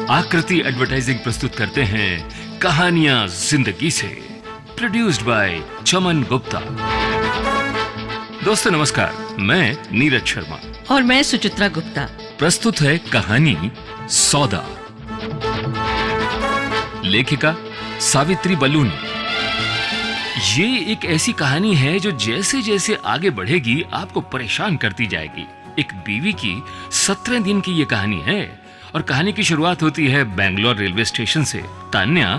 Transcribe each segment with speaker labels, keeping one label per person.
Speaker 1: आकृति एडवर्टाइजिंग प्रस्तुत करते हैं कहानियां जिंदगी से, प्रोड्यूस्ड बाय चमन गुप्ता। दोस्तों नमस्कार, मैं नीरज शर्मा
Speaker 2: और मैं सुचित्रा गुप्ता।
Speaker 1: प्रस्तुत है कहानी सौदा। लेखिका सावित्री बलूनी। ये एक ऐसी कहानी है जो जैसे जैसे आगे बढ़ेगी आपको परेशान करती जाएगी। एक बीवी की 17 दिन की ये कहानी है और कहानी की शुरुआत होती है बेंगलोर रेलवे स्टेशन से। तान्या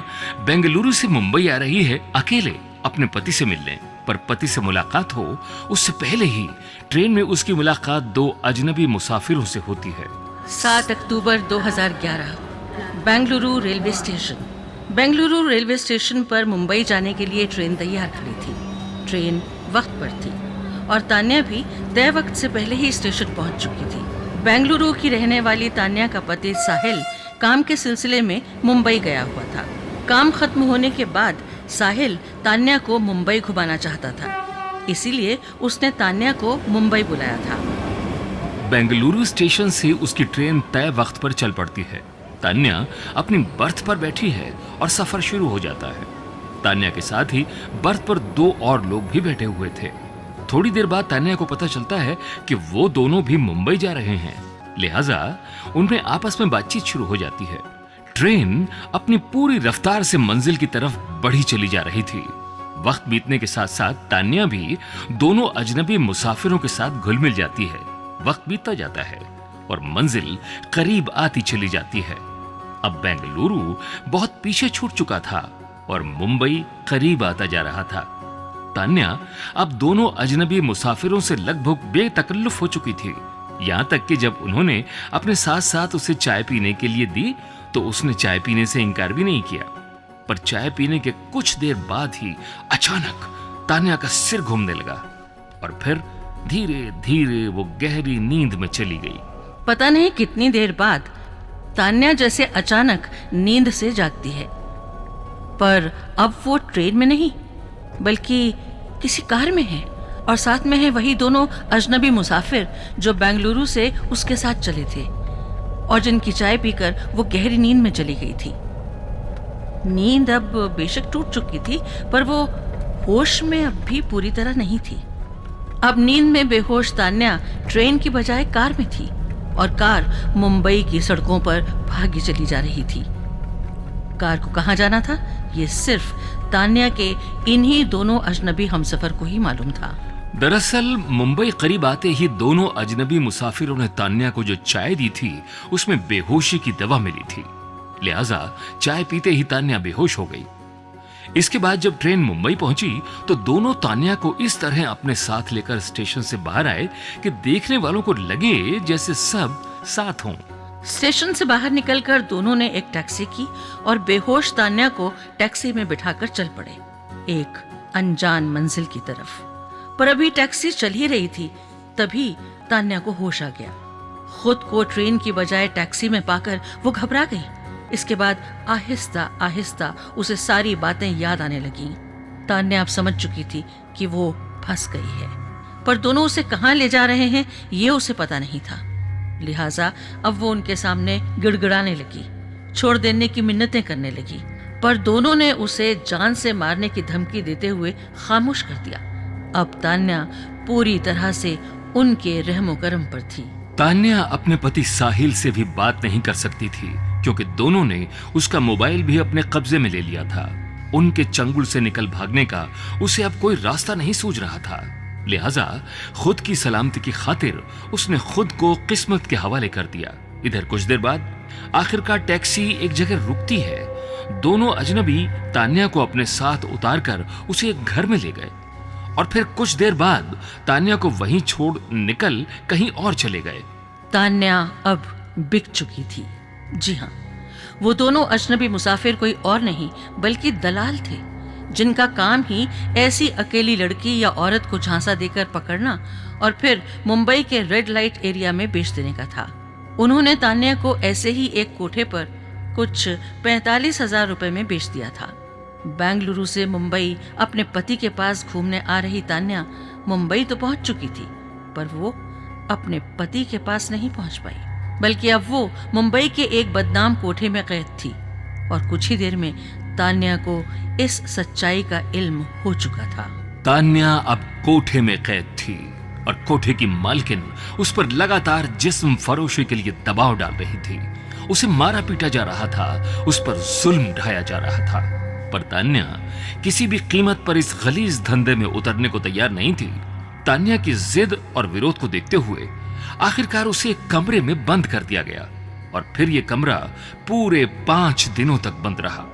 Speaker 1: बेंगलुरु से मुंबई आ रही है अकेले अपने पति से मिलने, पर पति से मुलाकात हो उससे पहले ही ट्रेन में उसकी मुलाकात 2 अजनबी मुसाफिरों से होती है।
Speaker 2: 7 अक्टूबर 2011, Bengaluru railway station. Bengaluru railway station पर मुंबई जाने के लिए ट्रेन तैयार खड़ी थी। ट्रेन वक्त पर थी और तान्या भी तय वक्त से पहले ही स्टेशन पहुंच चुकी थी। बेंगलुरु की रहने वाली तान्या का पति साहिल काम के सिलसिले में मुंबई गया हुआ था। काम खत्म होने के बाद साहिल तान्या को मुंबई घुमाना चाहता था, इसीलिए उसने तान्या को मुंबई बुलाया था।
Speaker 1: बेंगलुरु स्टेशन से उसकी ट्रेन तय वक्त पर चल पड़ती है। तान्या अपनी बर्थ पर बैठी है और सफर शुरू हो जाता है। तान्या के साथ ही बर्थ पर 2 और लोग भी बैठे हुए थे। थोड़ी देर बाद तान्या को पता चलता है कि वो दोनों भी मुंबई जा रहे हैं, लिहाजा उनमें आपस में बातचीत शुरू हो जाती है। ट्रेन अपनी पूरी रफ्तार से मंजिल की तरफ बढ़ी चली जा रही थी। वक्त बीतने के साथ साथ तान्या भी दोनों अजनबी मुसाफिरों के साथ घुल मिल जाती है। वक्त बीतता जाता है और मंजिल करीब आती चली जाती है। अब बेंगलुरु बहुत पीछे छूट चुका था और मुंबई करीब आता जा रहा था। तान्या अब दोनों अजनबी मुसाफिरों से लगभग बेतकल्लुफ हो चुकी थी। यहाँ तक कि जब उन्होंने अपने साथ साथ उसे चाय पीने के लिए दी तो उसने चाय पीने से इनकार भी नहीं किया। पर चाय पीने के कुछ देर बाद ही अचानक तान्या का सिर घूमने लगा और फिर धीरे धीरे वो गहरी नींद में चली गई।
Speaker 2: पता नहीं कितनी देर बाद तान्या जैसे अचानक नींद से जागती है, पर अब वो ट्रेन में नहीं बल्कि किसी कार में है और साथ में है वही दोनों अजनबी मुसाफिर जो बेंगलुरु से उसके साथ चले थे और जिनकी चाय पीकर वो गहरी नींद में चली गई थी। नींद अब बेशक टूट चुकी थी, पर वो होश में अब भी पूरी तरह नहीं थी। अब नींद में बेहोश तान्या ट्रेन की बजाय कार में थी और कार मुंबई की सड़कों पर भागी चली जा रही थी। कार को कहाँ जाना था ये सिर्फ तान्या के इन्हीं दोनों अजनबी हमसफर को ही मालूम था।
Speaker 1: दरअसल मुंबई करीब आते ही दोनों अजनबी मुसाफिरों ने तान्या को जो चाय दी थी उसमें बेहोशी की दवा मिली थी, लिहाजा चाय पीते ही तान्या बेहोश हो गई। इसके बाद जब ट्रेन मुंबई पहुंची तो दोनों तान्या को इस तरह अपने साथ लेकर स्टेशन से बाहर आए कि देखने वालों को लगे जैसे सब साथ हों।
Speaker 2: स्टेशन से बाहर निकलकर दोनों ने एक टैक्सी की और बेहोश तान्या को टैक्सी में बिठाकर चल पड़े एक अनजान मंजिल की तरफ। पर अभी टैक्सी चल ही रही थी, तभी तान्या को होश आ गया। खुद को ट्रेन की बजाय टैक्सी में पाकर वो घबरा गई। इसके बाद आहिस्ता आहिस्ता उसे सारी बातें याद आने लगीं। तान्या अब समझ चुकी थी कि वो फंस गई है, पर दोनों उसे कहाँ ले जा रहे हैं ये उसे पता नहीं था। लिहाजा अब वो उनके सामने गिड़गिड़ाने लगी, छोड़ देने की मिन्नतें करने लगी, पर दोनों ने उसे जान से मारने की धमकी देते हुए खामोश कर दिया। अब तान्या पूरी तरह से उनके रहमो करम पर थी।
Speaker 1: तान्या अपने पति साहिल से भी बात नहीं कर सकती थी क्योंकि दोनों ने उसका मोबाइल भी अपने कब्जे में ले लिया था। उनके चंगुल से निकल भागने का उसे अब कोई रास्ता नहीं सूझ रहा था, लिहाजा खुद की सलामती की खातिर उसने खुद को किस्मत के हवाले कर दिया। इधर कुछ देर बाद आखिरकार टैक्सी एक जगह रुकती है। दोनों अजनबी तान्या को अपने साथ उतारकर उसे एक घर में ले गए और फिर कुछ देर बाद तान्या को वहीं छोड़ निकल कहीं और चले गए।
Speaker 2: तान्या अब बिक चुकी थी। जी हाँ, वो दोनों अजनबी मुसाफिर कोई और नहीं बल्कि दलाल थे, जिनका काम ही ऐसी अकेली लड़की या औरत को झांसा देकर पकड़ना और फिर मुंबई के रेड लाइट एरिया में बेच देने का था। उन्होंने तान्या को ऐसे ही एक कोठे पर कुछ 45,000 रुपए में बेच दिया था। बेंगलुरु से मुंबई अपने पति के पास घूमने आ रही तान्या मुंबई तो पहुंच चुकी थी, पर वो अपने पति के पास नहीं पहुंच पाई। बल्कि अब वो मुंबई के एक बदनाम कोठे में कैद थी और कुछ ही देर में तान्या को इस सच्चाई का इल्म हो चुका था।
Speaker 1: तान्या अब कोठे में कैद थी और कोठे की मालकिन उस पर लगातार जिस्म फरोशी के लिए दबाव डाल रही थी। उसे मारा पीटा जा रहा था, उस पर जुल्म ढाया जा रहा था, पर तान्या किसी भी कीमत पर इस गलीज धंधे में उतरने को तैयार नहीं थी। तान्या की जिद और विरोध को देखते हुए आखिरकार उसे एक कमरे में बंद कर दिया गया और फिर यह कमरा पूरे 5 दिनों तक बंद रहा।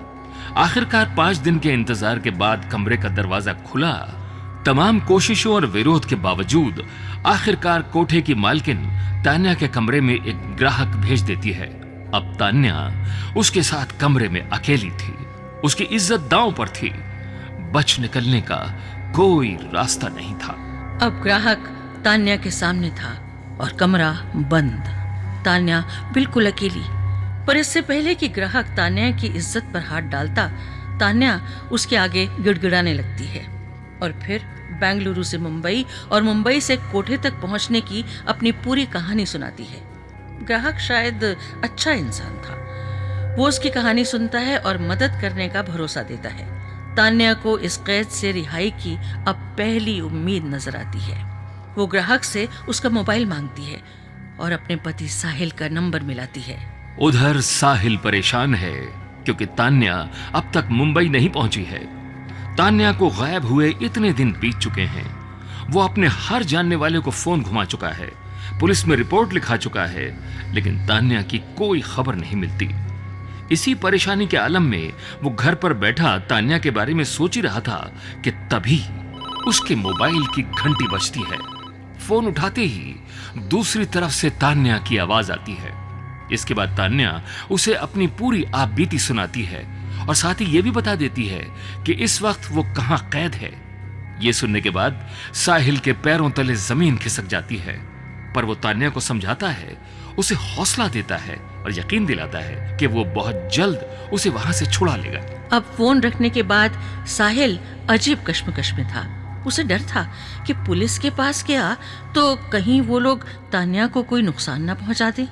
Speaker 1: आखिरकार 5 दिन के इंतजार के बाद कमरे का दरवाजा खुला। तमाम कोशिशों और विरोध के बावजूद आखिरकार कोठे की मालकिन तान्या के कमरे में एक ग्राहक भेज देती है। अब तान्या उसके साथ कमरे में अकेली थी। उसकी इज्जत दांव पर थी। बच निकलने का कोई रास्ता नहीं था।
Speaker 2: अब ग्राहक तान्या के सामने था और कमरा बंद। तान्या बिल्कुल अकेली। पर इससे पहले कि ग्राहक तान्या की इज्जत पर हाथ डालता, तान्या उसके आगे गिड़गिड़ाने लगती है और फिर बेंगलुरु से मुंबई और मुंबई से कोठे तक पहुंचने की अपनी पूरी कहानी सुनाती है। ग्राहक शायद अच्छा इंसान था। वो उसकी कहानी सुनता है और मदद करने का भरोसा देता है। तान्या को इस कैद से रिहाई की अब पहली उम्मीद नजर आती है। वो ग्राहक से उसका मोबाइल मांगती है और अपने पति साहिल का नंबर मिलाती है।
Speaker 1: उधर साहिल परेशान है क्योंकि तान्या अब तक मुंबई नहीं पहुंची है। तान्या को गायब हुए इतने दिन बीत चुके हैं। वो अपने हर जानने वाले को फोन घुमा चुका है, पुलिस में रिपोर्ट लिखा चुका है, लेकिन तान्या की कोई खबर नहीं मिलती। इसी परेशानी के आलम में वो घर पर बैठा तान्या के बारे में सोच ही रहा था कि तभी उसके मोबाइल की घंटी बजती है। फोन उठाते ही दूसरी तरफ से तान्या की आवाज आती है। इसके बाद तान्या उसे अपनी पूरी आपबीती सुनाती है और साथ ही ये भी बता देती है कि इस वक्त वो कहां कैद है। ये सुनने के बाद साहिल के पैरों तले जमीन खिसक जाती है, पर वो तान्या को समझाता है, उसे हौसला देता है और यकीन दिलाता है कि वो बहुत जल्द उसे वहां से छुड़ा लेगा।
Speaker 2: अब फोन रखने के बाद साहिल अजीब कश्मकश में था। उसे डर था कि पुलिस के पास गया तो कहीं वो लोग तान्या को कोई नुकसान ना पहुंचा दे,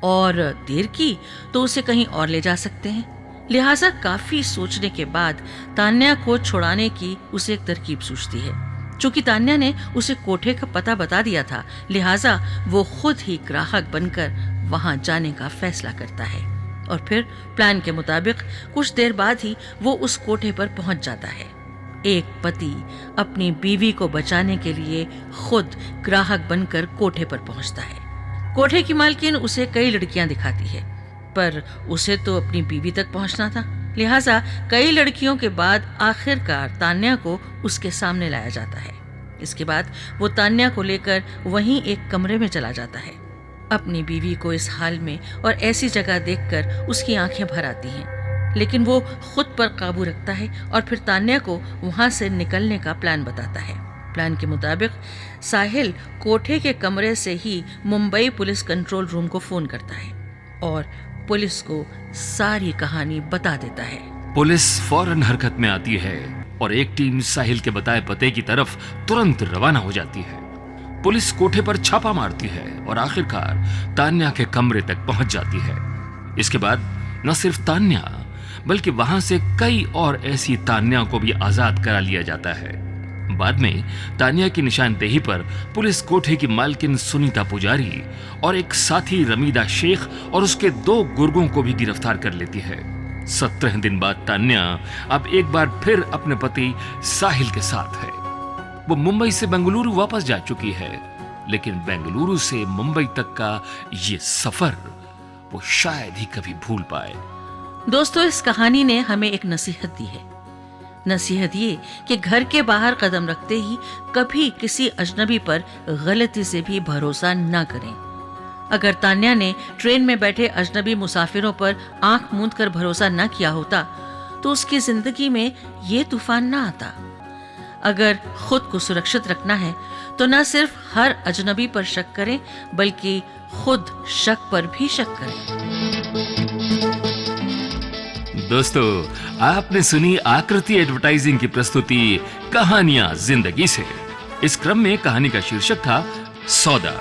Speaker 2: और देर की तो उसे कहीं और ले जा सकते हैं। लिहाजा काफी सोचने के बाद तान्या को छुड़ाने की उसे एक तरकीब सूझती है। चूंकि तान्या ने उसे कोठे का पता बता दिया था, लिहाजा वो खुद ही ग्राहक बनकर वहां जाने का फैसला करता है और फिर प्लान के मुताबिक कुछ देर बाद ही वो उस कोठे पर पहुंच जाता है। एक पति अपनी बीवी को बचाने के लिए खुद ग्राहक बनकर कोठे पर पहुंचता है। कोठे की मालकिन उसे कई लड़कियां दिखाती है, पर उसे तो अपनी बीवी तक पहुंचना था। लिहाजा कई लड़कियों के बाद आखिरकार तान्या को उसके सामने लाया जाता है। इसके बाद वो तान्या को लेकर वहीं एक कमरे में चला जाता है। अपनी बीवी को इस हाल में और ऐसी जगह देखकर उसकी आंखें भर आती हैं, लेकिन वो खुद पर काबू रखता है और फिर तान्या को वहां से निकलने का प्लान बताता है। प्लान के मुताबिक साहिल कोठे के कमरे से ही मुंबई पुलिस कंट्रोल रूम को फोन करता है और पुलिस को सारी कहानी बता देता है।
Speaker 1: पुलिस फौरन हरकत में आती है और एक टीम साहिल के बताए पते की तरफ तुरंत रवाना हो जाती है। पुलिस कोठे पर छापा मारती है और आखिरकार तान्या के कमरे तक पहुंच जाती है। इसके बाद न सिर्फ तान्या बल्कि वहां से कई और ऐसी तान्या को भी आजाद करा लिया जाता है। बाद में तान्या की निशानदेही पर पुलिस कोठे की मालकिन सुनीता पुजारी और एक साथी रमीदा शेख और उसके 2 गुर्गों को भी गिरफ्तार कर लेती है। 17 दिन बाद तान्या अब एक बार फिर अपने पति साहिल के साथ है। वो मुंबई से बेंगलुरु वापस जा चुकी है, लेकिन बेंगलुरु से मुंबई तक का ये सफर वो शायद ही कभी भूल पाए।
Speaker 2: दोस्तों, इस कहानी ने हमें एक नसीहत दी है। नसीहत ये कि घर के बाहर कदम रखते ही कभी किसी अजनबी पर गलती से भी भरोसा न करें। अगर तान्या ने ट्रेन में बैठे अजनबी मुसाफिरों पर आंख मूंद कर भरोसा न किया होता तो उसकी जिंदगी में ये तूफान न आता। अगर खुद को सुरक्षित रखना है तो न सिर्फ हर अजनबी पर शक करें, बल्कि खुद शक पर भी शक करें।
Speaker 1: दोस्तों, आपने सुनी आकृति एडवर्टाइजिंग की प्रस्तुति कहानियां जिंदगी से। इस क्रम में कहानी का शीर्षक था सौदा।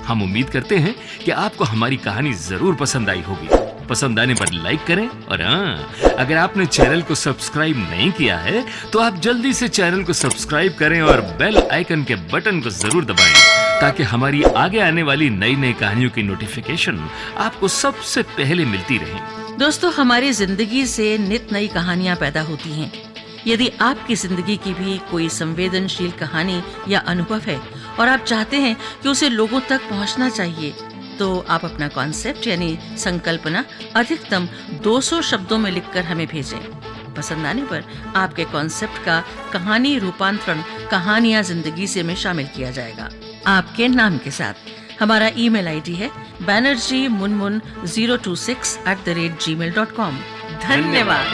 Speaker 1: हम उम्मीद करते हैं कि आपको हमारी कहानी जरूर पसंद आई होगी। पसंद आने पर लाइक करें और हाँ, अगर आपने चैनल को सब्सक्राइब नहीं किया है तो आप जल्दी से चैनल को सब्सक्राइब करें और बेल आइकन के बटन को जरूर दबाएं ताकि हमारी आगे आने वाली नई नई कहानियों की नोटिफिकेशन आपको सबसे पहले मिलती रहे।
Speaker 2: दोस्तों, हमारी जिंदगी से नित नई कहानियां पैदा होती हैं। यदि आपकी जिंदगी की भी कोई संवेदनशील कहानी या अनुभव है और आप चाहते हैं कि उसे लोगों तक पहुंचना चाहिए, तो आप अपना कॉन्सेप्ट यानी संकल्पना अधिकतम 200 शब्दों में लिखकर हमें भेजें। पसंद आने पर आपके कॉन्सेप्ट का कहानी रूपांतरण कहानियां जिंदगी से में शामिल किया जाएगा, आपके नाम के साथ। हमारा ईमेल आईडी है banerjeemunmun026@gmail.com। धन्यवाद।